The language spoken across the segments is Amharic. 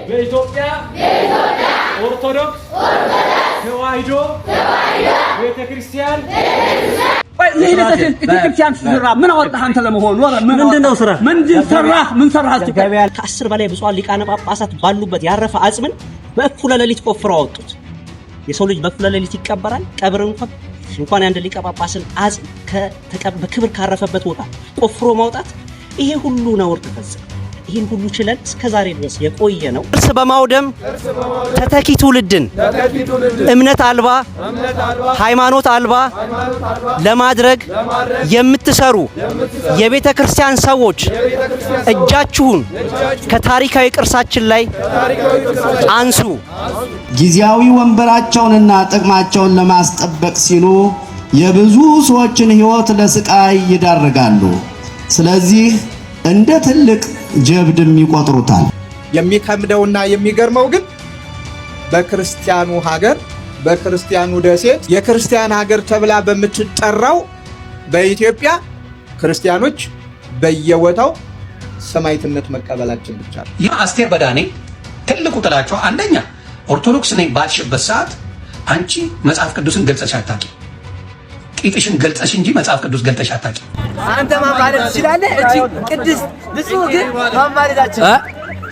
በኢትዮጵያ ኦርቶዶክስ ተዋሕዶ ቤተክርስቲያን ቤተክርስቲያን ስራ ምን አወጣህ አንተ ለመሆኑ? ምንድነው ስራ? ምን ሰራህ? ከ10 በላይ ብፁዓን ሊቃነ ጳጳሳት ባሉበት ያረፈ አጽምን በእኩለ ሌሊት ቆፍረው አወጡት። የሰው ልጅ በእኩለ ሌሊት ይቀበራል? ቀብር እንኳን አንድ ሊቀ ጳጳስን አጽም በክብር ካረፈበት ቦታ ቆፍሮ ማውጣት ይሄ ሁሉ ነውር ተፈጸመ። ይሄን ሁሉ ችለን እስከዛሬ ድረስ የቆየ ነው። እርስ በማውደም ተተኪ ትውልድን እምነት አልባ ሃይማኖት አልባ ለማድረግ የምትሰሩ የቤተ ክርስቲያን ሰዎች እጃችሁን ከታሪካዊ ቅርሳችን ላይ አንሱ። ጊዜያዊ ወንበራቸውንና ጥቅማቸውን ለማስጠበቅ ሲሉ የብዙ ሰዎችን ሕይወት ለስቃይ ይዳርጋሉ። ስለዚህ እንደ ትልቅ ጀብድም ይቆጥሩታል። የሚከምደውና የሚገርመው ግን በክርስቲያኑ ሀገር በክርስቲያኑ ደሴት የክርስቲያን ሀገር ተብላ በምትጠራው በኢትዮጵያ ክርስቲያኖች በየቦታው ሰማዕትነት መቀበላችን ብቻ ነው። አስቴር በዳኔ ትልቁ ጥላቸው አንደኛ ኦርቶዶክስ ነኝ ባልሽበት ሰዓት አንቺ መጽሐፍ ቅዱስን ገልጸሽ አታውቂም። ቂጥሽን ገልጸሽ እንጂ መጽሐፍ ቅዱስ ገልጠሽ አታውቂም። አንተ ማማለድ ትችላለህ። እቺ ቅድስት ንጹህ ግን ማማለዳችን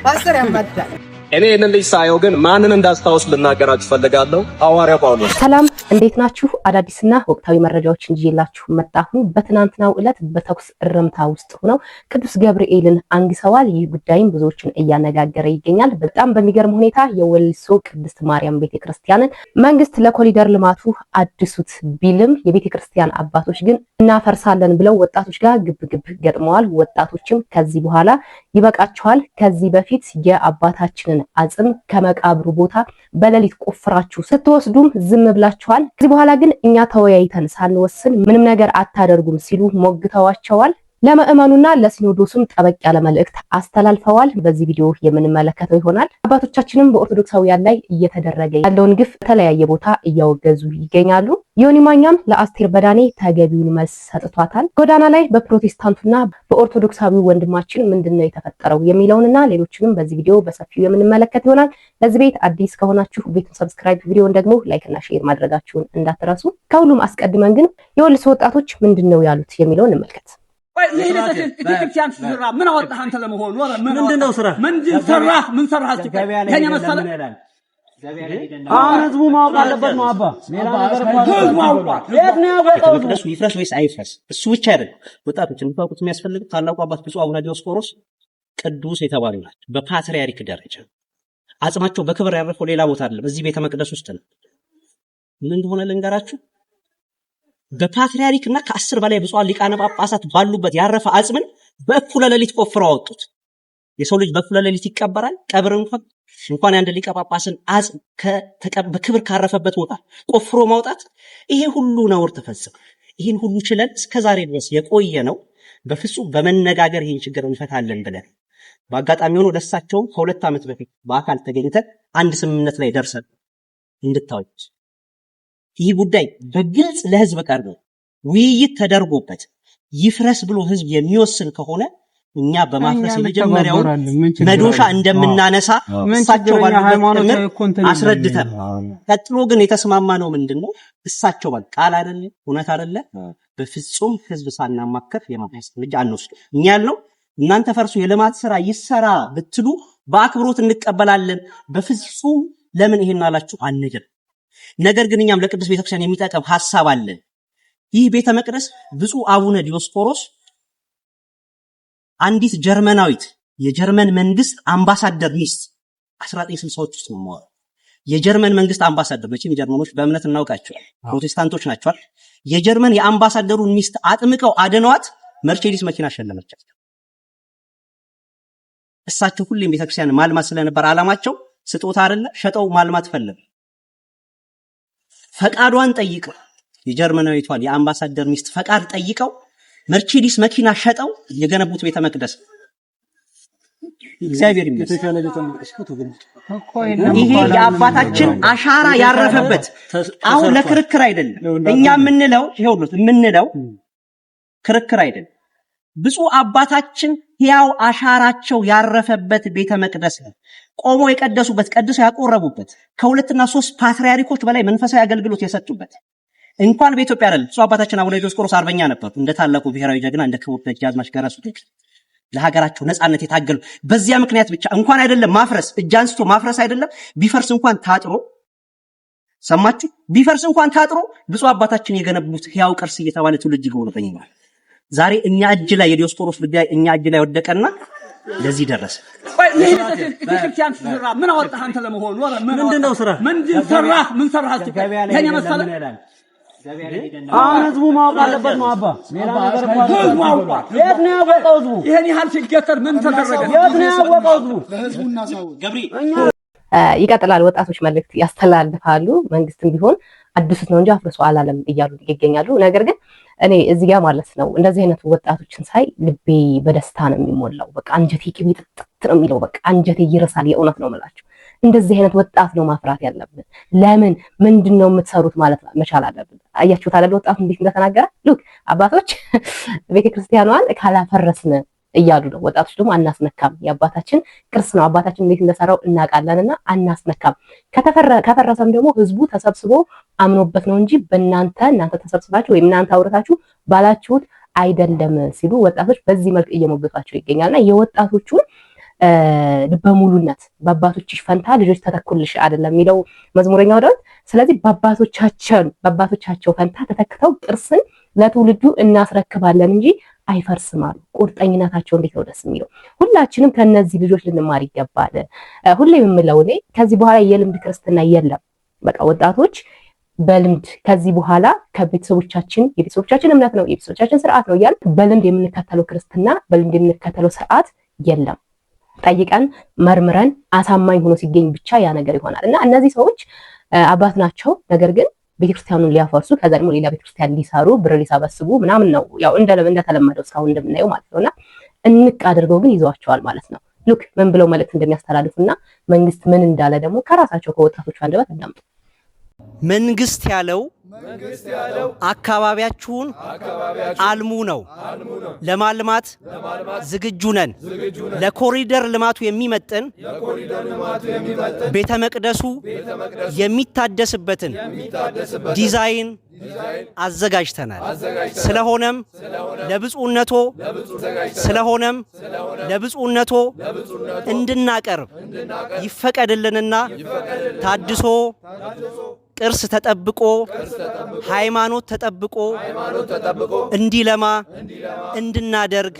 ፓስተር ያማልዳል። እኔ እነን ልጅ ሳየው ግን ማንን እንዳስታውስ ልናገራችሁ ፈልጋለሁ። ሐዋርያው ጳውሎስ። ሰላም እንዴት ናችሁ? አዳዲስና ወቅታዊ መረጃዎችን ይዤላችሁ መጣሁ። በትናንትናው ዕለት በተኩስ እርምታ ውስጥ ሆነው ቅዱስ ገብርኤልን አንግሰዋል። ይህ ጉዳይም ብዙዎችን እያነጋገረ ይገኛል። በጣም በሚገርም ሁኔታ የወልሶ ቅድስት ማርያም ቤተክርስቲያንን መንግስት ለኮሪደር ልማቱ አድሱት ቢልም የቤተክርስቲያን አባቶች ግን እናፈርሳለን ብለው ወጣቶች ጋር ግብግብ ገጥመዋል። ወጣቶችም ከዚህ በኋላ ይበቃቸዋል፣ ከዚህ በፊት የአባታችንን አጽም ከመቃብሩ ቦታ በሌሊት ቆፍራችሁ ስትወስዱም ዝም ብላችኋል። ከዚህ በኋላ ግን እኛ ተወያይተን ሳንወስን ምንም ነገር አታደርጉም ሲሉ ሞግተዋቸዋል። ለምእመኑና ለሲኖዶሱም ጠበቅ ያለ መልእክት አስተላልፈዋል። በዚህ ቪዲዮ የምንመለከተው ይሆናል። አባቶቻችንም በኦርቶዶክሳውያን ላይ እየተደረገ ያለውን ግፍ በተለያየ ቦታ እያወገዙ ይገኛሉ። ዮኒ ማኛም ለአስቴር በዳኔ ተገቢውን መልስ ሰጥቷታል። ጎዳና ላይ በፕሮቴስታንቱና በኦርቶዶክሳዊ ወንድማችን ምንድነው የተፈጠረው የሚለውንና ሌሎችንም በዚህ ቪዲዮ በሰፊው የምንመለከት ይሆናል። ለዚህ ቤት አዲስ ከሆናችሁ ቤቱን ሰብስክራይብ፣ ቪዲዮውን ደግሞ ላይክ እና ሼር ማድረጋችሁን እንዳትረሱ። ከሁሉም አስቀድመን ግን የወልሶ ወጣቶች ምንድነው ያሉት የሚለውን እንመልከት። ቤተክርስቲያን ስራ ምን አወጣህ አንተ ለመሆኑ? ምንድነው ስራ? ምን ሰራህ? ከኛ መሰለ ህዝቡ ማወቅ አለበት ነው። አባ ሌላ ነገር የት ነው ያወጣው? መቅደሱ ይፍረስ ወይስ አይፍረስ? እሱ ብቻ አይደለም። ወጣቶች እንድታውቁት የሚያስፈልግ ታላቁ አባት ብፁዕ አቡነ ዲዮስቆሮስ ቅዱስ የተባሉ ናቸው። በፓትርያርክ ደረጃ አጽማቸው በክብር ያረፈው ሌላ ቦታ አይደለም፣ እዚህ ቤተ መቅደስ ውስጥ ነው። ምን እንደሆነ ልንገራችሁ። በፓትርያርክና ከ10 በላይ ብፁዓን ሊቃነ ጳጳሳት ባሉበት ያረፈ አጽምን በእኩለ ሌሊት ቆፍረው አወጡት። የሰው ልጅ በእኩለ ሌሊት ይቀበራል? ቀብር እንኳን አንድ ሊቀ ጳጳስን አጽም በክብር ካረፈበት ቦታ ቆፍሮ ማውጣት ይሄ ሁሉ ነውር ተፈጸመ። ይሄን ሁሉ ችለን እስከዛሬ ድረስ የቆየ ነው። በፍጹም በመነጋገር ይሄን ችግር እንፈታለን ብለን በአጋጣሚ ሆኖ ለሳቸው ከ2 ዓመት በፊት በአካል ተገኝተን አንድ ስምምነት ላይ ደርሰን እንድታዩት ይህ ጉዳይ በግልጽ ለህዝብ ቀርቦ ውይይት ተደርጎበት ይፍረስ ብሎ ህዝብ የሚወስን ከሆነ እኛ በማፍረስ የመጀመሪያው መዶሻ እንደምናነሳ እሳቸው ባሉበት አስረድተን ቀጥሎ ግን የተስማማነው ምንድነው? እሳቸው ቃል አይደለ እውነት አይደለ በፍጹም ህዝብ ሳናማከር የማፍረስ እርምጃ አንወስድም። እኛ ያልነው እናንተ ፈርሱ የልማት ስራ ይሰራ ብትሉ በአክብሮት እንቀበላለን። በፍጹም ለምን ይሄን አላችሁ አንግር። ነገር ግን እኛም ለቅዱስ ቤተክርስቲያን የሚጠቅም ሐሳብ አለ። ይህ ቤተ መቅደስ ብፁዕ አቡነ ዲዮስቆሮስ አንዲት ጀርመናዊት የጀርመን መንግስት አምባሳደር ሚስት 1960ዎች ውስጥ ነው። የጀርመን መንግስት አምባሳደር መቼም ጀርመኖች በእምነት እናውቃቸዋል፣ ፕሮቴስታንቶች ናቸው። የጀርመን የአምባሳደሩን ሚስት አጥምቀው አድነዋት መርሴዲስ መኪና ሸለመቻት። እሳቸው ሁሌም ቤተክርስቲያን ማልማት ስለነበር ዓላማቸው ስጦታ አይደለ ሸጠው ማልማት ፈለጉ። ፈቃዷን ጠይቀው የጀርመናዊቷን የአምባሳደር ሚስት ፈቃድ ጠይቀው መርሴዲስ መኪና ሸጠው የገነቡት ቤተ መቅደስ እግዚአብሔር ይመስገን። ይሄ የአባታችን አሻራ ያረፈበት አሁን ለክርክር አይደለም። እኛ የምንለው ይሄው ነው የምንለው ክርክር አይደለም። ብፁዕ አባታችን ሕያው አሻራቸው ያረፈበት ቤተ መቅደስ ነው። ቆመው የቀደሱበት፣ ቀድሰው ያቆረቡበት፣ ከሁለትና 3 ፓትርያርኮች በላይ መንፈሳዊ አገልግሎት የሰጡበት እንኳን በኢትዮጵያ አይደለም። ብፁዕ አባታችን አቡነ ዲዮስቆሮስ አርበኛ ነበሩ። እንደ ታላቁ ብሔራዊ ጀግና እንደ ክቡር ደጃዝማች ገረሱ ለሀገራቸው ነጻነት የታገሉ በዚያ ምክንያት ብቻ እንኳን አይደለም ማፍረስ፣ እጅ አንስቶ ማፍረስ አይደለም ቢፈርስ እንኳን ታጥሮ ሰማችሁ፣ ቢፈርስ እንኳን ታጥሮ ብፁዕ አባታችን የገነቡት ሕያው ቅርስ እየተባለ ትውልድ ይጎበኛል። ዛሬ እኛ እጅ ላይ የዲዮስቆሮስ ጉዳይ እኛ እጅ ላይ ወደቀና ለዚህ ደረሰ። ቤተክርስቲያን ስራ ምን አወጣህ አንተ ለመሆኑ? ምንድነው ስራ? ምንድን ሰራህ? ምን ሰራህ? ከኔ መሰለ ህዝቡ ማወቅ አለበት ነው አባ። ሌላ ነገር ህዝቡ አውቋል። የት ነው ያወቀው ህዝቡ? ይሄን ያህል ሲገተር ምን ተደረገ? የት ነው ያወቀው ህዝቡ? ለህዝቡና ሰው ገብሪ ይቀጥላል። ወጣቶች መልእክት ያስተላልፋሉ። መንግስትም ቢሆን አድሱት ነው እንጂ አፍርሶ አላለም እያሉ ይገኛሉ። ነገር ግን እኔ እዚህ ጋር ማለት ነው እንደዚህ አይነት ወጣቶችን ሳይ ልቤ በደስታ ነው የሚሞላው። በቃ አንጀቴ ቅቤ ጥጥት ነው የሚለው። በቃ አንጀቴ ይረሳል። የእውነት ነው የምላችሁ። እንደዚህ አይነት ወጣት ነው ማፍራት ያለብን። ለምን ምንድነው የምትሰሩት ማለት መቻል አለብን። አያችሁት አይደል ወጣቱ እንዴት እንደተናገረ። ሉክ አባቶች ቤተክርስቲያኗን ካላፈረስን እያሉ ነው። ወጣቶች ደግሞ አናስነካም፣ የአባታችን ቅርስ ነው፣ አባታችን እንዴት እንደሰራው እናውቃለንና አናስነካም። ከፈረሰም ደግሞ ህዝቡ ተሰብስቦ አምኖበት ነው እንጂ እናንተ ተሰብስባችሁ ወይም እናንተ አውርታችሁ ባላችሁት አይደለም ሲሉ ወጣቶች በዚህ መልክ እየሞገቷቸው ይገኛልና የወጣቶቹን ልበሙሉነት በአባቶችሽ ፈንታ ልጆች ተተኩልሽ አይደለም የሚለው መዝሙረኛው ዳዊት። ስለዚህ በአባቶቻቸው ፈንታ ተተክተው ቅርስን ለትውልዱ እናስረክባለን እንጂ አይፈርስም አሉ። ቁርጠኝነታቸው እንዴት ነው ደስ የሚለው። ሁላችንም ከነዚህ ልጆች ልንማር ይገባል። ሁሌ የምለው እኔ ከዚህ በኋላ የልምድ ክርስትና የለም። በቃ ወጣቶች በልምድ ከዚህ በኋላ የቤተሰቦቻችን እምነት ነው የቤተሰቦቻችን ስርዓት ነው እያል በልምድ የምንከተለው ክርስትና በልምድ የምንከተለው ስርዓት የለም። ጠይቀን መርምረን አሳማኝ ሆኖ ሲገኝ ብቻ ያ ነገር ይሆናል እና እነዚህ ሰዎች አባት ናቸው። ነገር ግን ቤተክርስቲያኑን ሊያፈርሱ ከዛ ደግሞ ሌላ ቤተክርስቲያን ሊሰሩ ብር ሊሰበስቡ ምናምን ነው ያው እንደተለመደው እስካሁን እንደምናየው ማለት ነውና እንቅ አድርገው ግን ይዘዋቸዋል ማለት ነው። ሉክ ምን ብለው መልእክት እንደሚያስተላልፉና መንግስት ምን እንዳለ ደግሞ ከራሳቸው ከወጣቶቹ አንደበት አዳምጡ። መንግስት ያለው አካባቢያችሁን አልሙ ነው። ለማልማት ዝግጁ ነን። ለኮሪደር ልማቱ የሚመጥን ቤተ መቅደሱ የሚታደስበትን ዲዛይን አዘጋጅተናል። ስለሆነም ለብፁዕነቶ እንድናቀርብ ይፈቀድልንና ታድሶ ቅርስ ተጠብቆ ሃይማኖት ተጠብቆ እንዲለማ እንድናደርግ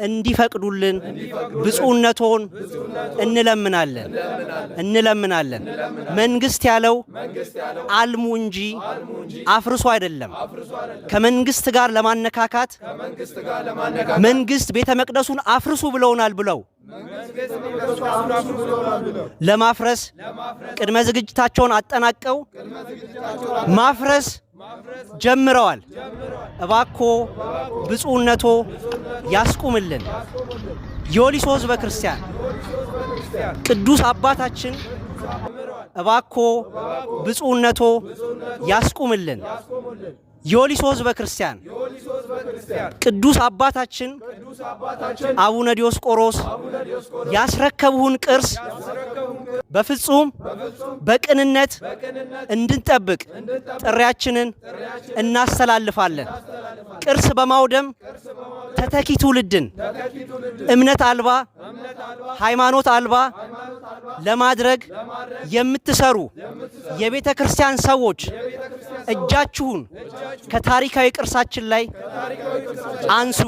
እንዲፈቅዱልን ብፁዕነቶን እንለምናለን። መንግስት ያለው አልሙ እንጂ አፍርሶ አይደለም። ከመንግስት ጋር ለማነካካት መንግስት ቤተ መቅደሱን አፍርሱ ብለውናል ብለው ለማፍረስ ቅድመ ዝግጅታቸውን አጠናቀው ማፍረስ ጀምረዋል። እባኮ ብፁዕነቶ ያስቁምልን። የወሊሶ ሕዝበ ክርስቲያን ቅዱስ አባታችን እባኮ ብፁዕነቶ ያስቁምልን። የወሊሶ ሕዝበ ክርስቲያን ቅዱስ አባታችን አቡነ ዲዮስቆሮስ ያስረከቡን ቅርስ በፍጹም በቅንነት እንድንጠብቅ ጥሪያችንን እናስተላልፋለን። ቅርስ በማውደም ተተኪ ትውልድን እምነት አልባ ሃይማኖት አልባ ለማድረግ የምትሰሩ የቤተ ክርስቲያን ሰዎች እጃችሁን ከታሪካዊ ቅርሳችን ላይ አንሱ።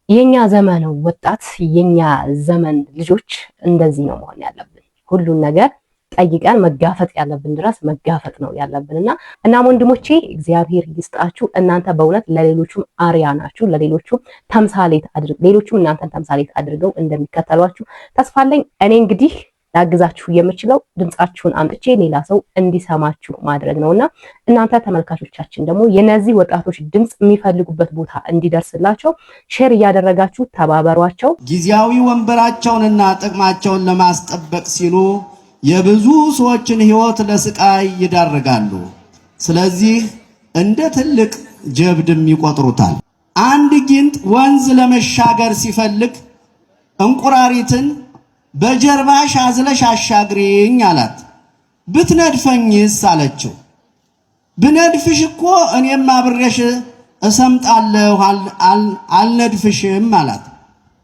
የኛ ዘመን ወጣት የኛ ዘመን ልጆች እንደዚህ ነው መሆን ያለብን። ሁሉን ነገር ጠይቀን መጋፈጥ ያለብን ድረስ መጋፈጥ ነው ያለብንና እናም ወንድሞቼ እግዚአብሔር ይስጣችሁ። እናንተ በእውነት ለሌሎቹም አርያ ናችሁ። ለሌሎቹም ተምሳሌት ሌሎቹም እናንተን ተምሳሌት አድርገው እንደሚከተሏችሁ ተስፋ አለኝ። እኔ እንግዲህ ላግዛችሁ የምችለው ድምጻችሁን አምጥቼ ሌላ ሰው እንዲሰማችሁ ማድረግ ነውና እናንተ ተመልካቾቻችን ደግሞ የነዚህ ወጣቶች ድምጽ የሚፈልጉበት ቦታ እንዲደርስላቸው ሼር እያደረጋችሁ ተባበሯቸው። ጊዜያዊ ወንበራቸውንና ጥቅማቸውን ለማስጠበቅ ሲሉ የብዙ ሰዎችን ሕይወት ለስቃይ ይዳርጋሉ። ስለዚህ እንደ ትልቅ ጀብድም ይቆጥሩታል። አንድ ጊንጥ ወንዝ ለመሻገር ሲፈልግ እንቁራሪትን በጀርባሽ አዝለሽ አሻግሪኝ አላት። ብትነድፈኝስ አለችው። ብነድፍሽ እኮ እኔም አብሬሽ እሰምጣለሁ አልነድፍሽም አላት።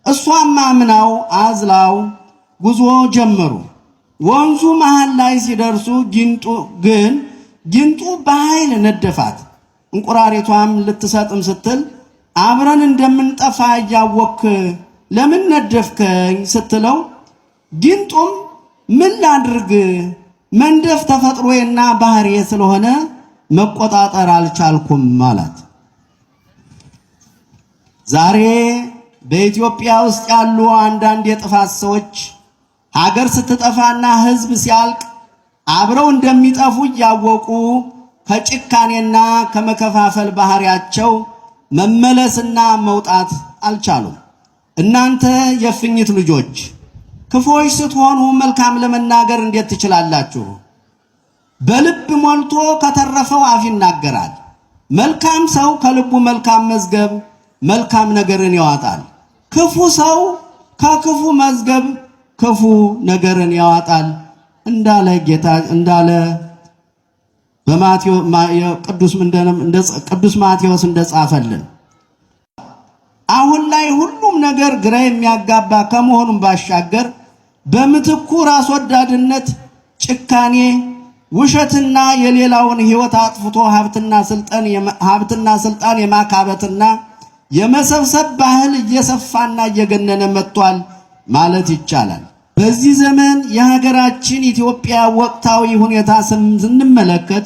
እሷም አምናው አዝላው ጉዞ ጀመሩ። ወንዙ መሃል ላይ ሲደርሱ ጊንጡ በኃይል ነደፋት። እንቁራሪቷም ልትሰጥም ስትል አብረን እንደምንጠፋ እያወክ ለምን ነደፍከኝ ስትለው ጊንጡም ምን ላድርግ መንደፍ ተፈጥሮዬና ባህሪዬ ስለሆነ መቆጣጠር አልቻልኩም አላት። ዛሬ በኢትዮጵያ ውስጥ ያሉ አንዳንድ የጥፋት ሰዎች ሀገር ስትጠፋና ሕዝብ ሲያልቅ አብረው እንደሚጠፉ እያወቁ ከጭካኔና ከመከፋፈል ባህሪያቸው መመለስና መውጣት አልቻሉም። እናንተ የፍኝት ልጆች ክፎች ስትሆኑ መልካም ለመናገር እንዴት ትችላላችሁ? በልብ ሞልቶ ከተረፈው አፍ ይናገራል። መልካም ሰው ከልቡ መልካም መዝገብ መልካም ነገርን ያወጣል። ክፉ ሰው ከክፉ መዝገብ ክፉ ነገርን ያወጣል እንዳለ ቅዱስ ማቴዎስ እንደጻፈልን። አሁን ላይ ሁሉም ነገር ግራ የሚያጋባ ከመሆኑም ባሻገር በምትኩ ራስ ወዳድነት፣ ጭካኔ፣ ውሸትና የሌላውን ሕይወት አጥፍቶ ሀብትና ስልጣን የማካበትና የመሰብሰብ ባህል እየሰፋና እየገነነ መጥቷል ማለት ይቻላል። በዚህ ዘመን የሀገራችን ኢትዮጵያ ወቅታዊ ሁኔታ ስንመለከት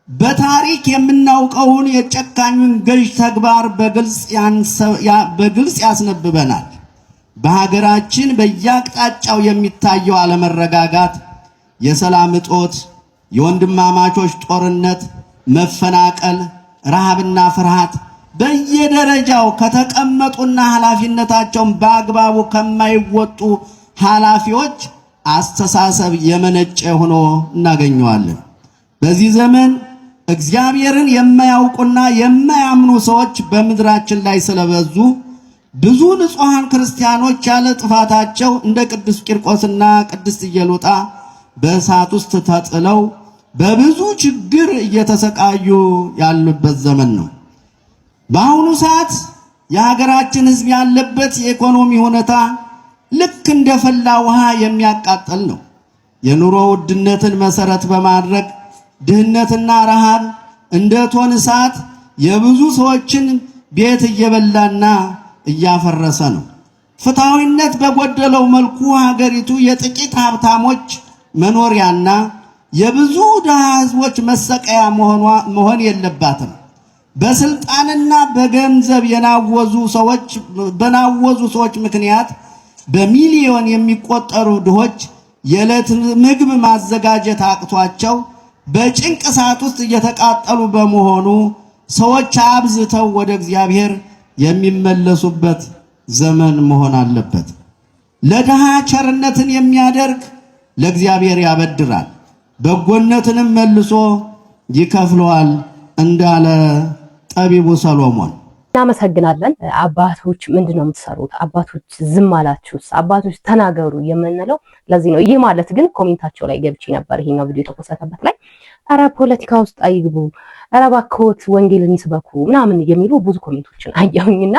በታሪክ የምናውቀውን የጨካኙን ገዥ ተግባር በግልጽ ያስነብበናል። በሀገራችን በየአቅጣጫው የሚታየው አለመረጋጋት፣ የሰላም እጦት፣ የወንድማማቾች ጦርነት፣ መፈናቀል፣ ረሃብና ፍርሃት በየደረጃው ከተቀመጡና ኃላፊነታቸውን በአግባቡ ከማይወጡ ኃላፊዎች አስተሳሰብ የመነጨ ሆኖ እናገኘዋለን። በዚህ ዘመን እግዚአብሔርን የማያውቁና የማያምኑ ሰዎች በምድራችን ላይ ስለበዙ ብዙ ንጹሐን ክርስቲያኖች ያለ ጥፋታቸው እንደ ቅዱስ ቂርቆስና ቅድስት ኢየሉጣ በእሳት ውስጥ ተጥለው በብዙ ችግር እየተሰቃዩ ያሉበት ዘመን ነው። በአሁኑ ሰዓት የሀገራችን ሕዝብ ያለበት የኢኮኖሚ ሁኔታ ልክ እንደ ፈላ ውሃ የሚያቃጥል ነው። የኑሮ ውድነትን መሰረት በማድረግ ድህነትና ረሃብ እንደ እቶን እሳት የብዙ ሰዎችን ቤት እየበላና እያፈረሰ ነው። ፍትሐዊነት በጎደለው መልኩ ሀገሪቱ የጥቂት ሀብታሞች መኖሪያና የብዙ ድሃ ሕዝቦች መሰቀያ መሆን የለባትም። በስልጣንና በገንዘብ በናወዙ ሰዎች ምክንያት በሚሊዮን የሚቆጠሩ ድሆች የዕለት ምግብ ማዘጋጀት አቅቷቸው በጭንቅ እሳት ውስጥ እየተቃጠሉ በመሆኑ ሰዎች አብዝተው ወደ እግዚአብሔር የሚመለሱበት ዘመን መሆን አለበት። ለድሃ ቸርነትን የሚያደርግ ለእግዚአብሔር ያበድራል፣ በጎነትንም መልሶ ይከፍለዋል እንዳለ ጠቢቡ ሰሎሞን። እናመሰግናለን። አባቶች ምንድነው የምትሰሩት? አባቶች ዝም አላችሁስ? አባቶች ተናገሩ የምንለው ለዚህ ነው። ይህ ማለት ግን ኮሜንታቸው ላይ ገብቼ ነበር፣ ይሄኛው ቪዲዮ የተፖሰተበት ላይ ኧረ ፖለቲካ ውስጥ አይግቡ፣ ኧረ እባክዎት ወንጌልን ይስበኩ ምናምን የሚሉ ብዙ ኮሜንቶችን አየሁኝና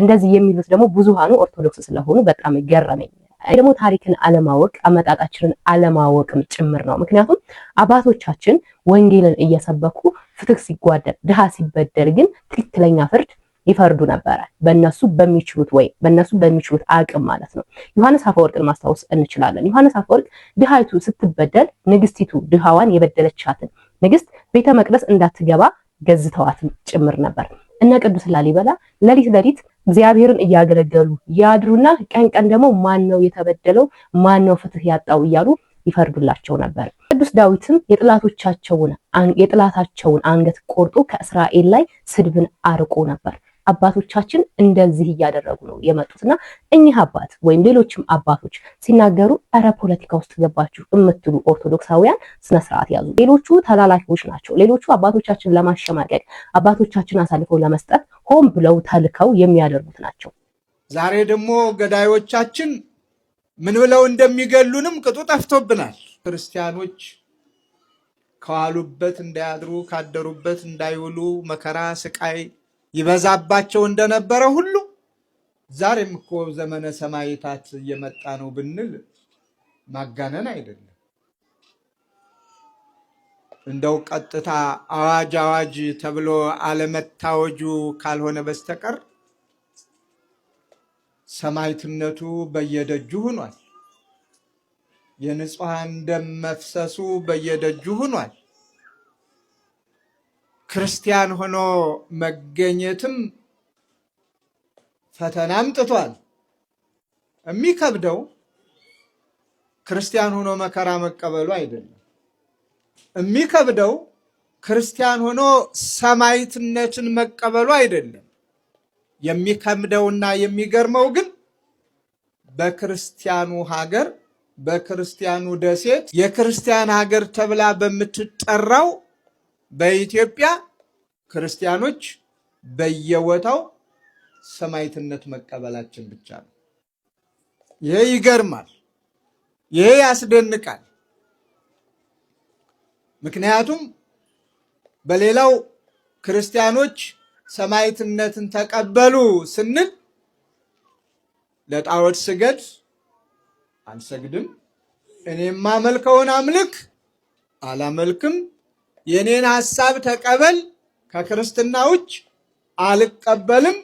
እንደዚህ የሚሉት ደግሞ ብዙሃኑ ኦርቶዶክስ ስለሆኑ በጣም ገረመኝ። ደግሞ ታሪክን አለማወቅ አመጣጣችንን አለማወቅም ጭምር ነው። ምክንያቱም አባቶቻችን ወንጌልን እየሰበኩ ፍትህ ሲጓደል ድሃ ሲበደል ግን ትክክለኛ ፍርድ ይፈርዱ ነበረ፣ በእነሱ በሚችሉት አቅም ማለት ነው። ዮሐንስ አፈወርቅን ማስታወስ እንችላለን። ዮሐንስ አፈወርቅ ድሃይቱ ስትበደል ንግስቲቱ ድሃዋን የበደለቻትን ንግስት ቤተ መቅደስ እንዳትገባ ገዝተዋትም ጭምር ነበር። እነ ቅዱስ ላሊበላ ሌሊት እግዚአብሔርን እያገለገሉ ያድሩና ቀን ደግሞ ማን ነው የተበደለው ማን ነው ፍትህ ያጣው እያሉ ይፈርዱላቸው ነበር። ቅዱስ ዳዊትም የጥላታቸውን አንገት ቆርጦ ከእስራኤል ላይ ስድብን አርቆ ነበር። አባቶቻችን እንደዚህ እያደረጉ ነው የመጡትና እኚህ አባት ወይም ሌሎችም አባቶች ሲናገሩ ኧረ ፖለቲካ ውስጥ ገባችሁ የምትሉ ኦርቶዶክሳውያን ስነ ስርዓት ያዙ። ሌሎቹ ተላላኪዎች ናቸው። ሌሎቹ አባቶቻችን ለማሸማቀቅ አባቶቻችን አሳልፈው ለመስጠት ሆን ብለው ተልከው የሚያደርጉት ናቸው። ዛሬ ደግሞ ገዳዮቻችን ምን ብለው እንደሚገሉንም ቅጡ ጠፍቶብናል። ክርስቲያኖች ከዋሉበት እንዳያድሩ ካደሩበት እንዳይውሉ መከራ ስቃይ ይበዛባቸው እንደነበረ ሁሉ ዛሬም እኮ ዘመነ ሰማዕታት እየመጣ ነው ብንል ማጋነን አይደለም። እንደው ቀጥታ አዋጅ ተብሎ አለመታወጁ ካልሆነ በስተቀር ሰማዕትነቱ በየደጁ ሆኗል። የንጹሃን ደም መፍሰሱ በየደጁ ሆኗል። ክርስቲያን ሆኖ መገኘትም ፈተና አምጥቷል። የሚከብደው ክርስቲያን ሆኖ መከራ መቀበሉ አይደለም። የሚከብደው ክርስቲያን ሆኖ ሰማዕትነትን መቀበሉ አይደለም። የሚከብደውና የሚገርመው ግን በክርስቲያኑ ሀገር በክርስቲያኑ ደሴት የክርስቲያን ሀገር ተብላ በምትጠራው በኢትዮጵያ ክርስቲያኖች በየቦታው ሰማዕትነት መቀበላችን ብቻ ነው። ይሄ ይገርማል። ይሄ ያስደንቃል። ምክንያቱም በሌላው ክርስቲያኖች ሰማዕትነትን ተቀበሉ ስንል ለጣዖት ስገድ አልሰግድም፣ እኔ የማመልከውን አምልክ አላመልክም፣ የኔን ሐሳብ ተቀበል፣ ከክርስትና ውጭ አልቀበልም፣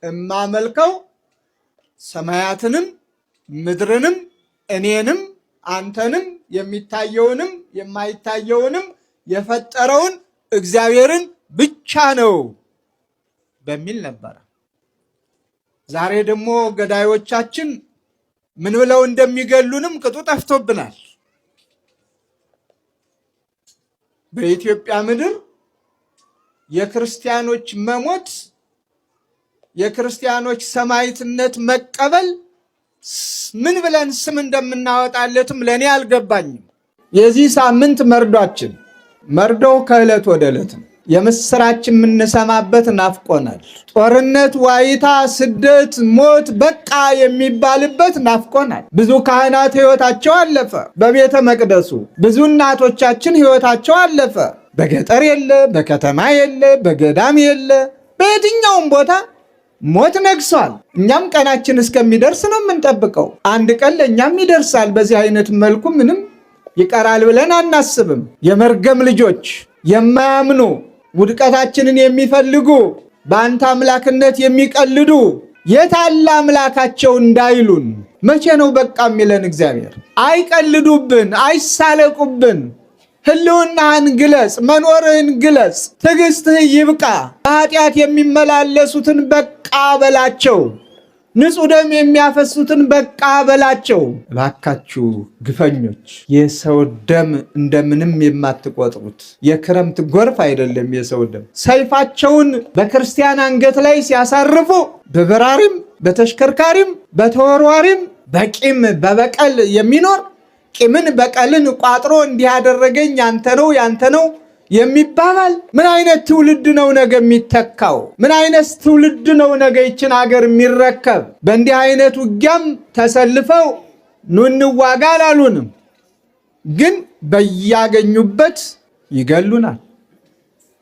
እማመልከው ሰማያትንም ምድርንም እኔንም አንተንም የሚታየውንም የማይታየውንም የፈጠረውን እግዚአብሔርን ብቻ ነው በሚል ነበር። ዛሬ ደግሞ ገዳዮቻችን ምን ብለው እንደሚገሉንም ቅጡ ጠፍቶብናል። በኢትዮጵያ ምድር የክርስቲያኖች መሞት የክርስቲያኖች ሰማዕትነት መቀበል ምን ብለን ስም እንደምናወጣለትም ለኔ አልገባኝም። የዚህ ሳምንት መርዶው ከዕለት ወደ ዕለት ነው። የምስራችን የምንሰማበት ናፍቆናል። ጦርነት፣ ዋይታ፣ ስደት፣ ሞት በቃ የሚባልበት ናፍቆናል። ብዙ ካህናት ሕይወታቸው አለፈ በቤተ መቅደሱ። ብዙ እናቶቻችን ሕይወታቸው አለፈ። በገጠር የለ፣ በከተማ የለ፣ በገዳም የለ፣ በየትኛውም ቦታ ሞት ነግሷል። እኛም ቀናችን እስከሚደርስ ነው የምንጠብቀው። አንድ ቀን ለእኛም ይደርሳል። በዚህ አይነት መልኩ ምንም ይቀራል ብለን አናስብም። የመርገም ልጆች የማያምኑ ውድቀታችንን የሚፈልጉ በአንተ አምላክነት የሚቀልዱ የታለ አምላካቸው እንዳይሉን መቼ ነው በቃ የሚለን እግዚአብሔር? አይቀልዱብን፣ አይሳለቁብን። ህልውናህን ግለጽ፣ መኖርህን ግለጽ፣ ትዕግስትህ ይብቃ። በኃጢአት የሚመላለሱትን በቃ በላቸው፣ ንጹሕ ደም የሚያፈሱትን በቃ በላቸው። እባካችሁ ግፈኞች፣ የሰው ደም እንደምንም የማትቆጥሩት የክረምት ጎርፍ አይደለም። የሰው ደም ሰይፋቸውን በክርስቲያን አንገት ላይ ሲያሳርፉ በበራሪም በተሽከርካሪም በተወርዋሪም በቂም በበቀል የሚኖር ቂምን በቀልን ቋጥሮ እንዲህ ያደረገኝ ያንተ ነው የሚባባል ምን አይነት ትውልድ ነው ነገ የሚተካው? ምን አይነት ትውልድ ነው ነገ ይችን ሀገር የሚረከብ? በእንዲህ አይነት ውጊያም ተሰልፈው ኑ እንዋጋ አላሉንም፣ ግን በያገኙበት ይገሉናል።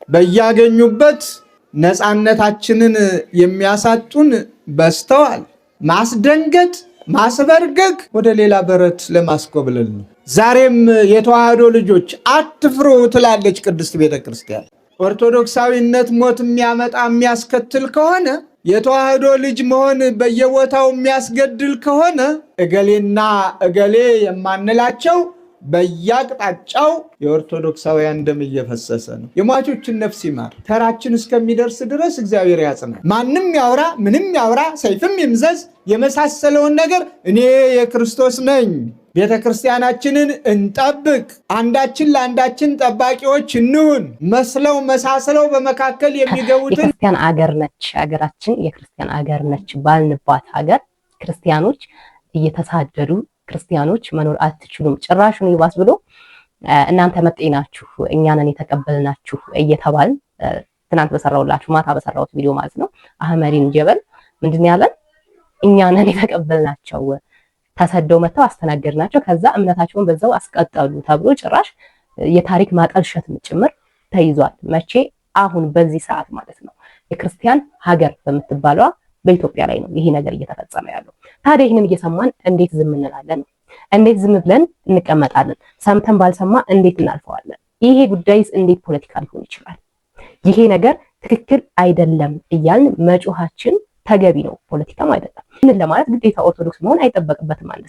በያገኙበት ነፃነታችንን የሚያሳጡን በስተዋል። ማስደንገጥ ማስበርገግ ወደ ሌላ በረት ለማስኮብለል ነው። ዛሬም የተዋህዶ ልጆች አትፍሩ ትላለች ቅድስት ቤተ ክርስቲያን። ኦርቶዶክሳዊነት ሞት የሚያመጣ የሚያስከትል ከሆነ የተዋህዶ ልጅ መሆን በየቦታው የሚያስገድል ከሆነ እገሌና እገሌ የማንላቸው በየአቅጣጫው የኦርቶዶክሳውያን ደም እየፈሰሰ ነው። የሟቾችን ነፍስ ይማር። ተራችን እስከሚደርስ ድረስ እግዚአብሔር ያጽናል። ማንም ያውራ ምንም ያውራ፣ ሰይፍም ይምዘዝ የመሳሰለውን ነገር እኔ የክርስቶስ ነኝ ቤተ ክርስቲያናችንን እንጠብቅ። አንዳችን ለአንዳችን ጠባቂዎች እንሁን። መስለው መሳስለው በመካከል የሚገቡትን የክርስቲያን አገር ነች ሀገራችን፣ የክርስቲያን አገር ነች ባልንባት ሀገር ክርስቲያኖች እየተሳደዱ ክርስቲያኖች መኖር አትችሉም፣ ጭራሹን ይባስ ብሎ እናንተ መጤ ናችሁ እኛ ነን የተቀበልናችሁ እየተባል ትናንት በሰራውላችሁ ማታ በሰራውት ቪዲዮ ማለት ነው አህመዲን ጀበል ምንድን ያለን እኛ ነን የተቀበልናቸው ተሰደው መተው አስተናገድናቸው ከዛ እምነታቸውን በዛው አስቀጠሉ ተብሎ ጭራሽ የታሪክ ማጠልሸት ጭምር ተይዟል። መቼ? አሁን በዚህ ሰዓት ማለት ነው የክርስቲያን ሀገር በምትባለው በኢትዮጵያ ላይ ነው ይሄ ነገር እየተፈጸመ ያለው። ታዲያ ይህንን እየሰማን እንዴት ዝም እንላለን? እንዴት ዝም ብለን እንቀመጣለን? ሰምተን ባልሰማ እንዴት እናልፈዋለን? ይሄ ጉዳይስ እንዴት ፖለቲካ ሊሆን ይችላል? ይሄ ነገር ትክክል አይደለም እያልን መጮሃችን ተገቢ ነው፣ ፖለቲካም አይደለም። ይህንን ለማለት ግዴታ ኦርቶዶክስ መሆን አይጠበቅበትም። አንድ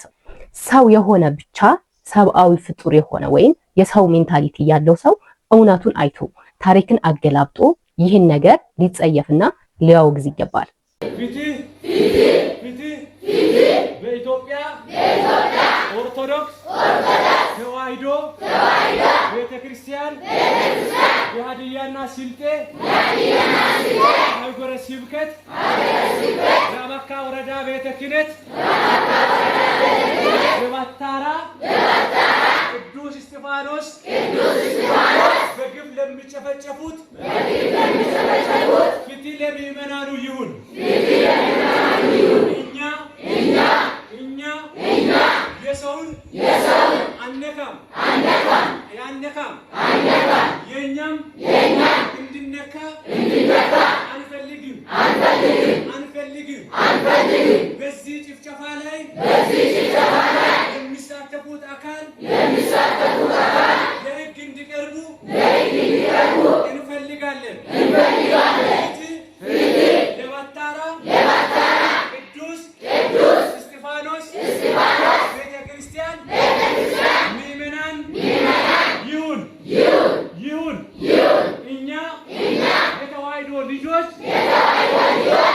ሰው የሆነ ብቻ ሰብአዊ ፍጡር የሆነ ወይም የሰው ሜንታሊቲ ያለው ሰው እውነቱን አይቶ ታሪክን አገላብጦ ይህን ነገር ሊጸየፍና ሊያወግዝ ይገባል። በኢትዮጵያ ኦርቶዶክስ ተዋሕዶ ቤተክርስቲያን የሀዲያና ስልጤ ሀገረ ስብከት የአመካ ወረዳ ቤተ ክህነት የባታራ ቅዱስ እስጢፋኖስ በግፍ ለሚጨፈጨፉት ፍትሕ ለምዕመናኑ ይሁን። እኛ የሰውን አነካም የእኛም እንድነካ አንፈልግም። በዚህ ጭፍጨፋ ላይ የሚሳተፉት አካል ለሕግ እንዲቀርቡ እንፈልጋለን። ለባታራ ቅዱስ እስጢፋኖስ ቤተክርስቲያን ምዕመናን ይሁን። እኛ የተዋሕዶ ልጆች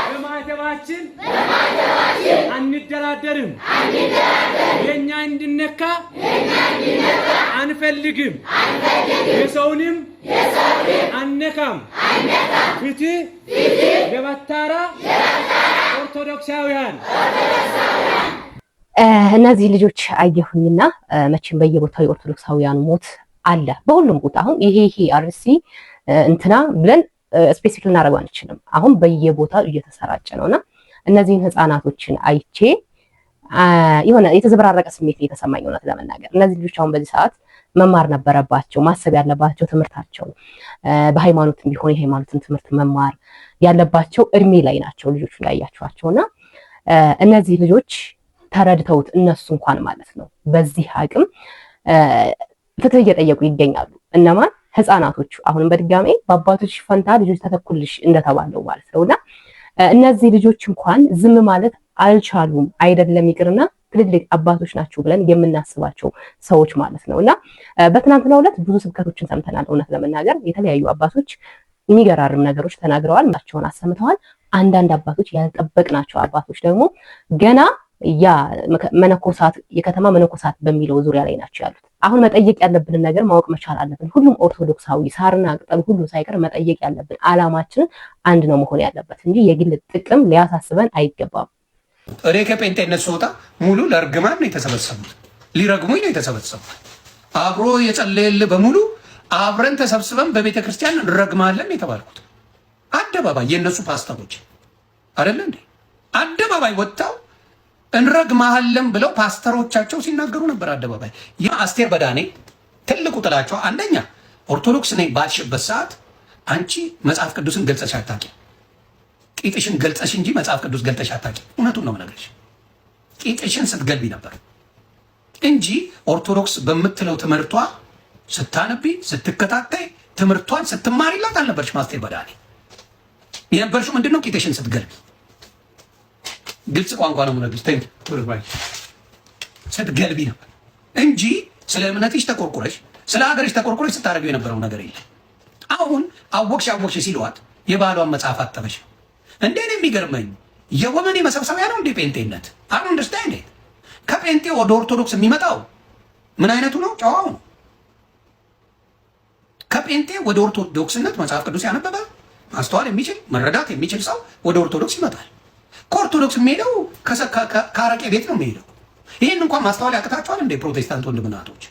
በማዕተባችን አንደራደርም። የእኛ እንድነካ አንፈልግም። የሰውንም አነካም። ፍትሕ ለባታራ ኦርቶዶክሳውያን። እነዚህ ልጆች አየሁኝና መቼም በየቦታው የኦርቶዶክሳውያን ሞት አለ በሁሉም ቦታ። አሁን ይሄ አርሲ እንትና ብለን ስፔሲፊክ ልናደርገው አንችልም። አሁን በየቦታው እየተሰራጨ ነውና እነዚህን ህፃናቶችን አይቼ የሆነ የተዘበራረቀ ስሜት እየተሰማኝ ነው ለመናገር። እነዚህ ልጆች አሁን በዚህ ሰዓት መማር ነበረባቸው፣ ማሰብ ያለባቸው ትምህርታቸው በሃይማኖትም ቢሆን የሃይማኖትን ትምህርት መማር ያለባቸው እድሜ ላይ ናቸው ልጆቹ ላይ ያያችኋቸውና እነዚህ ልጆች ተረድተውት እነሱ እንኳን ማለት ነው በዚህ አቅም ፍትህ እየጠየቁ ይገኛሉ። እነማን? ህፃናቶቹ። አሁንም በድጋሜ በአባቶች ፈንታ ልጆች ተተኩልሽ እንደተባለው ማለት ነውና እነዚህ ልጆች እንኳን ዝም ማለት አልቻሉም። አይደለም ይቅርና ትልልቅ አባቶች ናቸው ብለን የምናስባቸው ሰዎች ማለት ነውና በትናንትናው ዕለት ብዙ ስብከቶችን ሰምተናል። እውነት ለመናገር የተለያዩ አባቶች የሚገራርም ነገሮች ተናግረዋል፣ ናቸውን አሰምተዋል። አንዳንድ አባቶች ያልጠበቅናቸው አባቶች ደግሞ ገና ያ መነኮሳት የከተማ መነኮሳት በሚለው ዙሪያ ላይ ናቸው ያሉት። አሁን መጠየቅ ያለብንን ነገር ማወቅ መቻል አለብን። ሁሉም ኦርቶዶክሳዊ ሳርና ቅጠል ሁሉ ሳይቀር መጠየቅ ያለብን አላማችን አንድ ነው መሆን ያለበት እንጂ የግል ጥቅም ሊያሳስበን አይገባም። እኔ ከጴንጤነት ስወጣ ሙሉ ለእርግማን ነው የተሰበሰቡት፣ ሊረግሙኝ ነው የተሰበሰቡት። አብሮ የጸለየል በሙሉ አብረን ተሰብስበን በቤተ ክርስቲያን እንረግማለን የተባልኩት አደባባይ የእነሱ ፓስተሮች አይደለ እንዴ? አደባባይ ወጥተው እንረግማለን ብለው ፓስተሮቻቸው ሲናገሩ ነበር አደባባይ። አስቴር በዳኔ ትልቁ ጥላቸው አንደኛ ኦርቶዶክስ ነኝ ባልሽበት ሰዓት አንቺ መጽሐፍ ቅዱስን ገልጸሽ አታውቂም። ቂጥሽን ገልጸሽ እንጂ መጽሐፍ ቅዱስ ገልጠሽ አታውቂም። እውነቱን ነው የምነግርሽ። ቂጥሽን ስትገልቢ ነበር እንጂ ኦርቶዶክስ በምትለው ትምህርቷ ስታነቢ ስትከታተይ ትምህርቷን ስትማሪላት አልነበርሽ። አስቴር በዳኔ የነበርሽው ምንድነው? ቂጥሽን ስትገልቢ። ግልጽ ቋንቋ ነው የምነግርሽ። ስትገልቢ ነበር እንጂ ስለ እምነትሽ ተቆርቁረሽ ስለ ሀገርሽ ተቆርቁረሽ ስታደርገው የነበረው ነገር የለም። አሁን አወቅሽ ሲሏት የባሏን መጽሐፍ አጠበሽ። እንዴት የሚገርመኝ የወመኔ መሰብሰቢያ ነው እንዴ ጴንጤነት? አሁን አንደርስታንድ ከጴንጤ ወደ ኦርቶዶክስ የሚመጣው ምን አይነቱ ነው? ጨዋው ነው። ከጴንጤ ወደ ኦርቶዶክስነት መጽሐፍ ቅዱስ ያነበበ ማስተዋል የሚችል መረዳት የሚችል ሰው ወደ ኦርቶዶክስ ይመጣል። ከኦርቶዶክስ የሚሄደው ከአረቄ ቤት ነው የሚሄደው። ይህን እንኳን ማስተዋል ያቅታችኋል እንደ ፕሮቴስታንት ወንድምናቶች?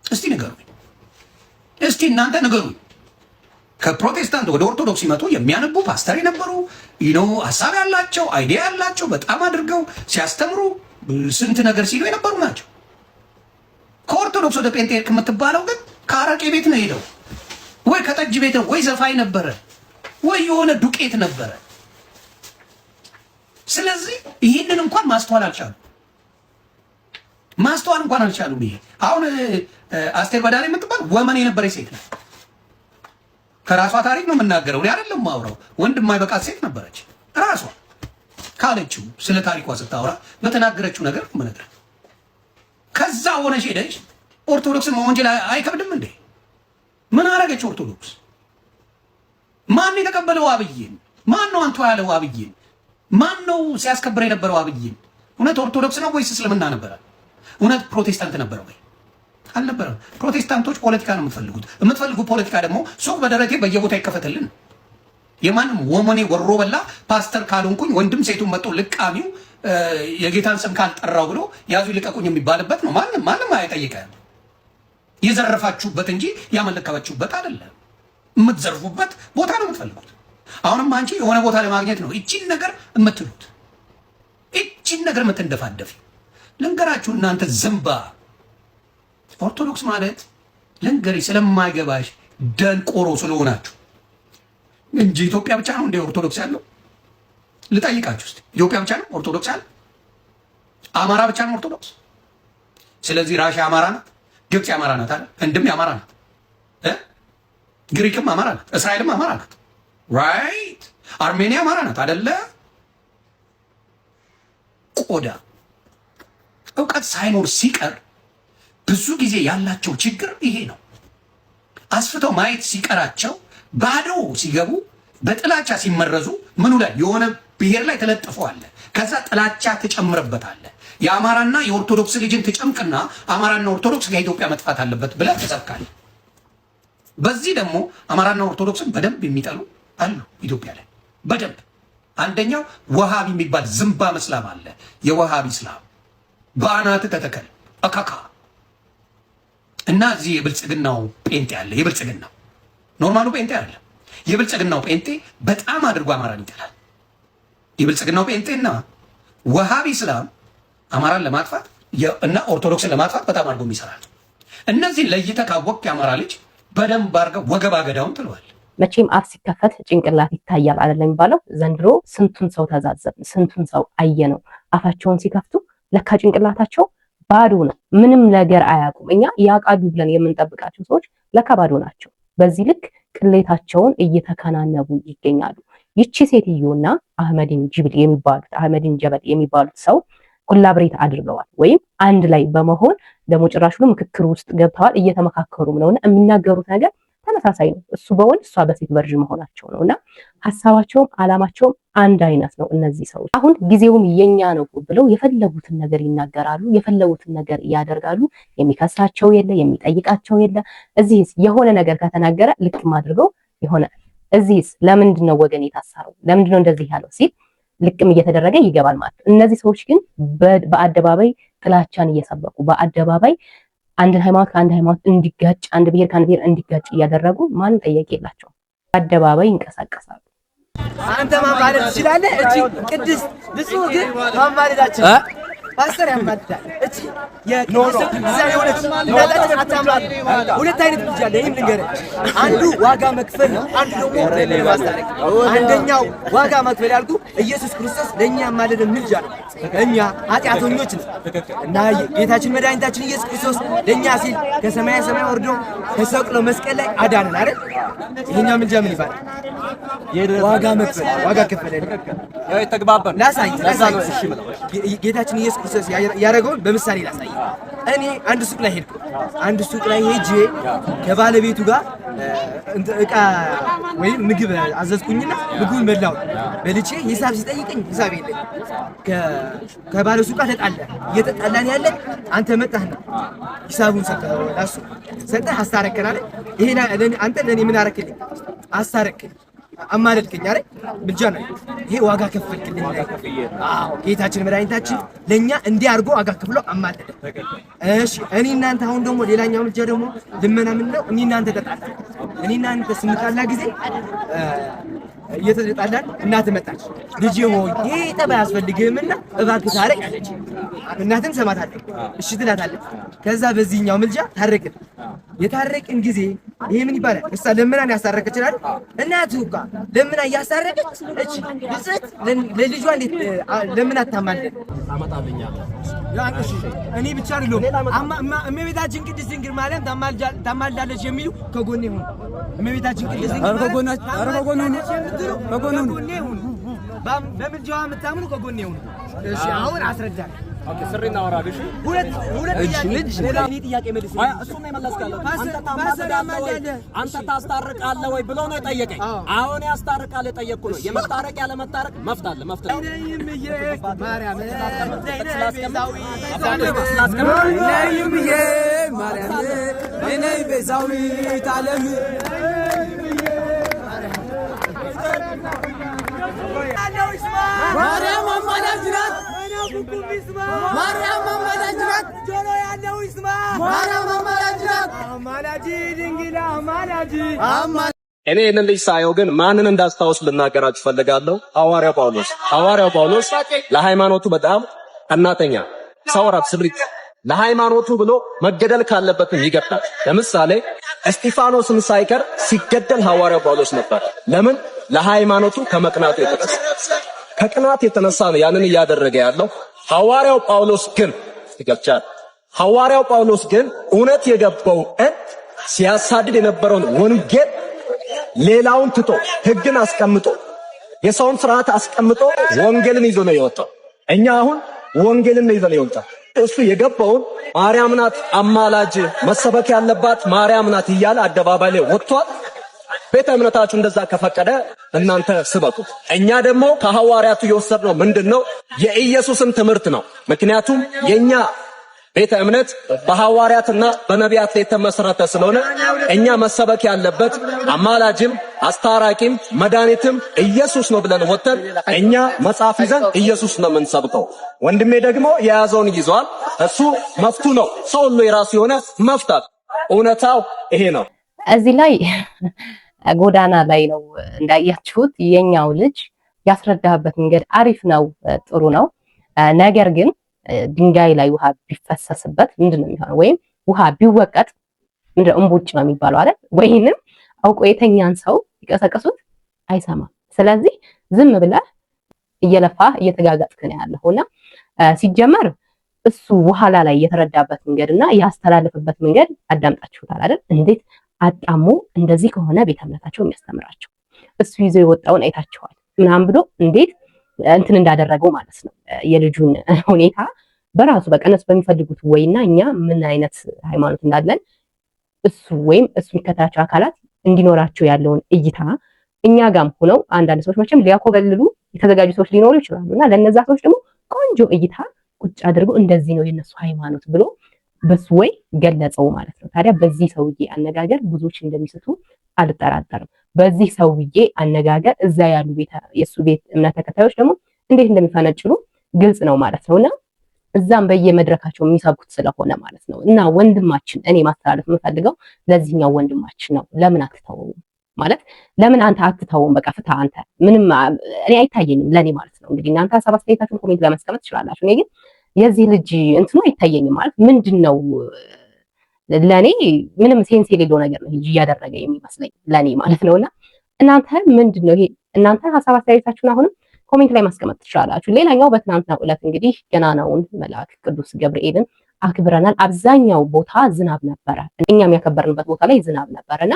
እስቲ ንገሩኝ፣ እስቲ እናንተ ንገሩኝ። ከፕሮቴስታንት ወደ ኦርቶዶክስ ሲመጡ የሚያነቡ ፓስተር የነበሩ ሀሳብ ያላቸው አይዲያ ያላቸው በጣም አድርገው ሲያስተምሩ ስንት ነገር ሲሉ የነበሩ ናቸው። ከኦርቶዶክስ ወደ ጴንጤ የምትባለው ግን ከአረቄ ቤት ነው ሄደው፣ ወይ ከጠጅ ቤት ነው፣ ወይ ዘፋኝ ነበረ፣ ወይ የሆነ ዱቄት ነበረ። ስለዚህ ይህንን እንኳን ማስተዋል አልቻሉ፣ ማስተዋል እንኳን አልቻሉም። ይሄ አሁን አስቴር በዳኔ የምትባል ወመን የነበረች ሴት ነው። ከራሷ ታሪክ ነው የምናገረው፣ እኔ አይደለም ማውራው። ወንድ የማይበቃት ሴት ነበረች። ራሷ ካለችው ስለ ታሪኳ ስታወራ በተናገረችው ነገር ነው የምነግርህ። ከዛ ሆነሽ ሄደሽ ኦርቶዶክስን መወንጀል አይከብድም እንዴ? ምን አረገች ኦርቶዶክስ? ማን የተቀበለው አብይን? ማን ነው አንተ ያለው አብይን? ማን ነው ሲያስከብር የነበረው አብይን? እውነት ኦርቶዶክስ ነው ወይስ እስልምና ነበረ? እውነት ፕሮቴስታንት ነበረ ወይ? አልነበረም። ፕሮቴስታንቶች ፖለቲካ ነው የምትፈልጉት። የምትፈልጉ ፖለቲካ ደግሞ ሱቅ በደረቴ በየቦታ ይከፈትልን። የማንም ወመኔ ወሮ በላ ፓስተር ካልሆንኩኝ ወንድም ሴቱን መጥቶ ልቃሚው የጌታን ስም ካልጠራው ብሎ ያዙ ልቀቁኝ የሚባልበት ነው። ማንም አይጠይቀም። የዘረፋችሁበት እንጂ ያመለከባችሁበት አይደለም። የምትዘርፉበት ቦታ ነው የምትፈልጉት። አሁንም አንቺ የሆነ ቦታ ለማግኘት ነው እቺን ነገር የምትሉት፣ እቺን ነገር የምትንደፋደፊ። ልንገራችሁ እናንተ ዝምባ ኦርቶዶክስ ማለት ልንገሪ ስለማይገባሽ ደንቆሮ ስለሆናችሁ እንጂ ኢትዮጵያ ብቻ ነው እንደ ኦርቶዶክስ ያለው? ልጠይቃችሁ እስቲ፣ ኢትዮጵያ ብቻ ነው ኦርቶዶክስ ያለው? አማራ ብቻ ነው ኦርቶዶክስ? ስለዚህ ራሽያ አማራ ናት፣ ግብፅ አማራ ናት አይደል? ህንድም አማራ ናት፣ ግሪክም አማራ ናት፣ እስራኤልም አማራ ናት። ራይት? አርሜኒያ አማራ ናት አይደለ? ቆዳ እውቀት ሳይኖር ሲቀር ብዙ ጊዜ ያላቸው ችግር ይሄ ነው። አስፍተው ማየት ሲቀራቸው ባዶ ሲገቡ በጥላቻ ሲመረዙ ምኑ ላይ የሆነ ብሔር ላይ ተለጥፈዋል። ከዛ ጥላቻ ትጨምርበታል። የአማራና የኦርቶዶክስ ልጅን ትጨምቅና አማራና ኦርቶዶክስ ከኢትዮጵያ መጥፋት አለበት ብለህ ትሰብካለህ። በዚህ ደግሞ አማራና ኦርቶዶክስን በደንብ የሚጠሉ አሉ ኢትዮጵያ ላይ በደንብ። አንደኛው ወሃቢ የሚባል ዝምባ መስላም አለ። የወሃቢ እስላም በአናት ተተከል አካካ እና እዚህ የብልጽግናው ጴንጤ አለ። የብልጽግናው ኖርማሉ ጴንጤ አይደለም። የብልጽግናው ጴንጤ በጣም አድርጎ አማራን ይጠላል። የብልጽግናው ጴንጤና ወሃቢ እስላም አማራን ለማጥፋት እና ኦርቶዶክስን ለማጥፋት በጣም አድርጎ ይሰራል። እነዚህ ለይተህ ካወቅህ የአማራ ልጅ በደንብ አድርገህ ወገባ ገዳውን ትለዋል። መቼም አፍ ሲከፈት ጭንቅላት ይታያል አይደለም የሚባለው። ዘንድሮ ስንቱን ሰው ተዛዘብን፣ ስንቱን ሰው አየነው። አፋቸውን ሲከፍቱ ለካ ጭንቅላታቸው ባዶ ነው። ምንም ነገር አያውቁም። እኛ ያውቃሉ ብለን የምንጠብቃቸው ሰዎች ለካ ባዶ ናቸው። በዚህ ልክ ቅሌታቸውን እየተከናነቡ ይገኛሉ። ይቺ ሴትዮና አህመዲን ጀበል የሚባሉት ሰው ኮላብሬት አድርገዋል ወይም አንድ ላይ በመሆን ደግሞ ጭራሹ ምክክር ውስጥ ገብተዋል። እየተመካከሩም ነውና የሚናገሩት ነገር ተመሳሳይ ነው። እሱ በወንድ እሷ በሴት ቨርዥን መሆናቸው ነውና ሐሳባቸውም አላማቸውም አንድ አይነት ነው። እነዚህ ሰዎች አሁን ጊዜውም የኛ ነው ብለው የፈለጉትን ነገር ይናገራሉ፣ የፈለጉትን ነገር ያደርጋሉ። የሚከሳቸው የለ፣ የሚጠይቃቸው የለ። እዚህስ የሆነ ነገር ከተናገረ ልክም አድርገው የሆነ እዚህስ ለምንድን ነው ወገን የታሰረው? ለምንድን ነው እንደዚህ ያለው ሲል ልቅም እየተደረገ ይገባል ማለት ነው። እነዚህ ሰዎች ግን በአደባባይ ጥላቻን እየሰበኩ በአደባባይ አንድን ሃይማኖት ከአንድ ሃይማኖት እንዲጋጭ፣ አንድ ብሔር ከአንድ ብሔር እንዲጋጭ እያደረጉ ማንም ጠያቂ የላቸውም። በአደባባይ ይንቀሳቀሳሉ። አንተ ማማለድ ትችላለህ። እቺ ቅድስት ብፁዕ ግን ማማለዳችን ፓስተር ያማልዳል። እቺ የቅድስት ዛሬ ሆነች እናታችን አታማል። ሁለት አይነት ልጅ አለ። ይሄን ልንገርህ፣ አንዱ ዋጋ መክፈል ነው፣ አንዱ ደግሞ ማስታረቅ። አንደኛው ዋጋ መክፈል ያልኩ ኢየሱስ ክርስቶስ ለኛ ማለደ ምልጃ ነው። እኛ ኃጢአተኞች ነን እና ጌታችን መድኃኒታችን ኢየሱስ ክርስቶስ ለኛ ሲል ከሰማይ ሰማይ ወርዶ ተሰቅሎ መስቀል ላይ አዳነን አይደል? ይሄኛ ምልጃ ምን ይባላል? ዋጋ መክፈል። ዋጋ ከፈለ ያው ተግባባን። ላሳይ ጌታችን ኢየሱስ ክርስቶስ ያደረገውን በምሳሌ ላሳይ። እኔ አንድ ሱቅ ላይ ሄድኩ። አንድ ሱቅ ላይ ሄጄ ከባለቤቱ ጋር እቃ ወይም ምግብ አዘዝኩኝና ምግቡን በላው በልቼ ሂሳብ ሲጠይቀኝ ሂሳብ የለኝ ከባለ ሱቃ እየተጣላን ያለ አንተ መጣህና ሂሳቡን ሰጠህ አስታረከናል። ይሄ አንተ ለኔ ምን አረክልኝ? አስታረክልኝ አማለድከኝ አይደል? ብቻ ነው ይሄ ዋጋ ከፈልክልኝ። አዎ ጌታችን መድኃኒታችን ለኛ እንዲህ አድርጎ ዋጋ ከፍሎ አማለደ። እሺ እኔ እናንተ አሁን ደግሞ ሌላኛው ልጅ ደግሞ ልመና ምን ነው? እኔ እናንተ ተጣላን። እኔ እናንተ ስንጣላ ጊዜ እየተጣላን እናት መጣች። ልጄ ሆይ ይሄ ጠብ አያስፈልግህምና እባክህ ታረቅ አለች። እናትን ሰማታለች። እሺ ትላታለች። ከዛ በዚህኛው ምልጃ ታረቅን። የታረቅን ጊዜ ይሄ ምን ይባላል? እሷ ለምናን ያሳረቀች ይችላል። እናቱ እኮ ለምና ያሳረቀች እቺ ልጅት ለልጇ እንዴት ለምን አታማልደን? እኔ ብቻ አይደለም እመቤታችን ቅድስት ድንግል ማርያም ታማልዳለች የሚሉ ከጎኔ ሁኑ። እመቤታችን ቅድስት ድንግል ከጎኔ ሁኑ። በምልጃዋ የምታምኑ ከጎኔ ሁኑ። እሺ አሁን አስረዳኝ። ኦኬ ስሪና ወራብሽ ሁለት ልጅ እኔ ጥያቄ መልስ እሱን ነው የመለስካለሁ። አንተ ታስታርቃለህ ወይ ብሎ ነው የጠየቀኝ። አሁን ያስታርቃል የጠየቅኩ ነው። የመታረቅ ያለ መታረቅ መፍታለ ማርያም ነይ ቤዛዊት ዓለም ማርያም አማላጅ ናት። ማርያም አማላጅ ናት። ጆሮ ያለው ይስማ። ማርያም አማላጅ ናት። አማላጅ ድንግል አማላጅ። እኔ ይህንን ልጅ ሳየው ግን ማንን እንዳስታውስ ልናገራችሁ ፈልጋለሁ። ሐዋርያው ጳውሎስ ለሃይማኖቱ በጣም ቀናተኛ ሰውራት ስብሪት ለሃይማኖቱ ብሎ መገደል ካለበትም ይገድላል። ለምሳሌ እስጢፋኖስን ሳይቀር ሲገደል ሐዋርያው ጳውሎስ ነበር። ለምን? ለሃይማኖቱ ከመቅናቱ የተነሳ ከቅናት የተነሳ ነው ያንን እያደረገ ያለው። ሐዋርያው ጳውሎስ ግን እውነት የገባው ሲያሳድድ የነበረውን ወንጌል ሌላውን ትቶ ሕግን አስቀምጦ የሰውን ስርዓት አስቀምጦ ወንጌልን ይዞ ነው የወጣው። እኛ አሁን ወንጌልን ነው ይዘን የወጣው። እሱ የገባውን ማርያም ናት አማላጅ መሰበክ ያለባት ማርያም ናት እያለ አደባባይ ላይ ወጥቷል። ቤተ እምነታችሁ እንደዛ ከፈቀደ እናንተ ስበኩ። እኛ ደግሞ ከሐዋርያቱ የወሰድነው ምንድነው? የኢየሱስን ትምህርት ነው። ምክንያቱም የኛ ቤተ እምነት በሐዋርያትና በነቢያት ላይ የተመሰረተ ስለሆነ እኛ መሰበክ ያለበት አማላጅም አስታራቂም መድኃኒትም ኢየሱስ ነው ብለን ወጥተን እኛ መጽሐፍ ይዘን ኢየሱስ ነው የምንሰብከው። ወንድሜ ደግሞ የያዘውን ይዟል። እሱ መፍቱ ነው። ሰው ሁሉ የራሱ የሆነ መፍታት። እውነታው ይሄ ነው። እዚህ ላይ ጎዳና ላይ ነው እንዳያችሁት። የኛው ልጅ ያስረዳበት መንገድ አሪፍ ነው፣ ጥሩ ነው። ነገር ግን ድንጋይ ላይ ውሃ ቢፈሰስበት ምንድነው የሚሆነው? ወይም ውሃ ቢወቀጥ ምንድነው እምቡጭ ነው የሚባለው አይደል? ወይንም አውቆ የተኛን ሰው ይቀሰቀሱት አይሰማም። ስለዚህ ዝም ብለህ እየለፋህ እየተጋጋጥክ ነው ያለውና ሲጀመር እሱ በኋላ ላይ የተረዳበት መንገድና ያስተላለፈበት መንገድ አዳምጣችሁታል አይደል? እንዴት አጣሞ እንደዚህ ከሆነ ቤተ እምነታቸው የሚያስተምራቸው እሱ ይዞ የወጣውን አይታችኋል ምናምን ብሎ እንዴት እንትን እንዳደረገው ማለት ነው። የልጁን ሁኔታ በራሱ በቀነስ በሚፈልጉት ወይና እኛ ምን አይነት ሃይማኖት እንዳለን እሱ ወይም እሱ የሚከተላቸው አካላት እንዲኖራቸው ያለውን እይታ እኛ ጋም ሆነው አንዳንድ ሰዎች መቼም ሊያኮበልሉ የተዘጋጁ ሰዎች ሊኖሩ ይችላሉና ለነዛ ሰዎች ደግሞ ቆንጆ እይታ ቁጭ አድርጎ እንደዚህ ነው የነሱ ሃይማኖት ብሎ በሱ ወይ ገለጸው ማለት ነው። ታዲያ በዚህ ሰውዬ አነጋገር ብዙዎች እንደሚስቱ አልጠራጠርም። በዚህ ሰውዬ አነጋገር እዛ ያሉ የሱ ቤት እምነት ተከታዮች ደግሞ እንዴት እንደሚፈነጭሉ ግልጽ ነው ማለት ነውና እዛም በየመድረካቸው የሚሰብኩት ስለሆነ ማለት ነው። እና ወንድማችን እኔ ማስተላለፍ የምፈልገው ለዚህኛው ወንድማችን ነው። ለምን አትተውም ማለት ለምን አንተ አትተውም? በቃ ፍታ አንተ ምንም እኔ አይታየኝም ለኔ ማለት ነው። እንግዲህ እናንተ ሀሳብ አስተያየታችሁን ኮሜንት ላይ ማስቀመጥ ትችላላችሁ። እኔ ግን የዚህ ልጅ እንትኑ አይታየኝም ማለት ምንድነው ለኔ ምንም ሴንስ የሌለው ነገር ነው ልጅ እያደረገ የሚመስለኝ ለኔ ማለት ነውና እናንተ ምንድነው ይሄ? እናንተ ሀሳብ አስተያየታችሁን አሁንም ኮሜንት ላይ ማስቀመጥ ትችላላችሁ። ሌላኛው በትናንትናው ዕለት እንግዲህ ገናናውን መልአክ ቅዱስ ገብርኤልን አክብረናል። አብዛኛው ቦታ ዝናብ ነበረ፣ እኛም ያከበርንበት ቦታ ላይ ዝናብ ነበረና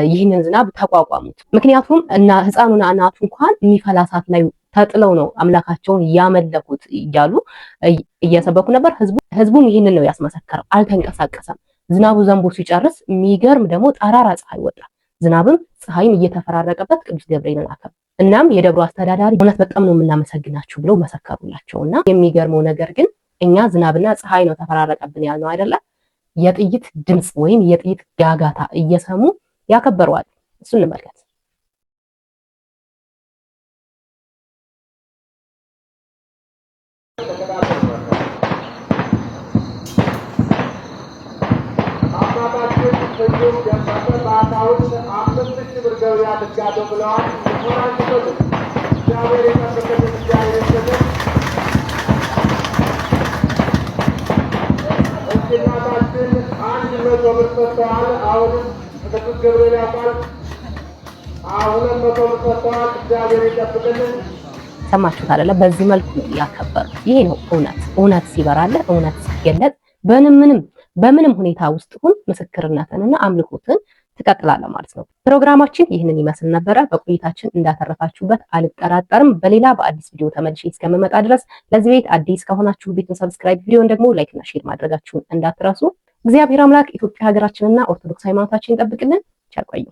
ይህንን ዝናብ ተቋቋሙት። ምክንያቱም እና ህፃኑና እናቱ እንኳን የሚፈላ እሳት ላይ ተጥለው ነው አምላካቸውን ያመለኩት እያሉ እየሰበኩ ነበር። ህዝቡም ይህንን ነው ያስመሰከረው። አልተንቀሳቀሰም። ዝናቡ ዘንቦ ሲጨርስ የሚገርም ደግሞ ጠራራ ፀሐይ ወጣ። ዝናብም ፀሐይም እየተፈራረቀበት ቅዱስ ገብርኤልን አከበረ። እናም የደብሩ አስተዳዳሪ እውነት በጣም ነው የምናመሰግናችሁ ብለው መሰከሩላቸውና የሚገርመው ነገር ግን እኛ ዝናብና ፀሐይ ነው ተፈራረቀብን ያልነው አይደለ? የጥይት ድምጽ ወይም የጥይት ጋጋታ እየሰሙ ያከበረዋል። እሱን እንመልከት። ሰማችሁት አይደለ? በዚህ መልኩ ያከበሩ። ይሄ ነው እውነት ሲበራለ እውነት ሲገለጥ በምንም ሁኔታ ውስጥ ሁን ምስክርነትንና አምልኮትን ትቀጥላለህ ማለት ነው። ፕሮግራማችን ይህንን ይመስል ነበረ። በቆይታችን እንዳተረፋችሁበት አልጠራጠርም። በሌላ በአዲስ ቪዲዮ ተመልሼ እስከምመጣ ድረስ ለዚህ ቤት አዲስ ከሆናችሁ ቤቱን ሰብስክራይብ፣ ቪዲዮን ደግሞ ላይክ እና ሼር ማድረጋችሁን እንዳትረሱ። እግዚአብሔር አምላክ ኢትዮጵያ ሀገራችንና ኦርቶዶክስ ሃይማኖታችንን ይጠብቅልን። ቸር ቆዩ።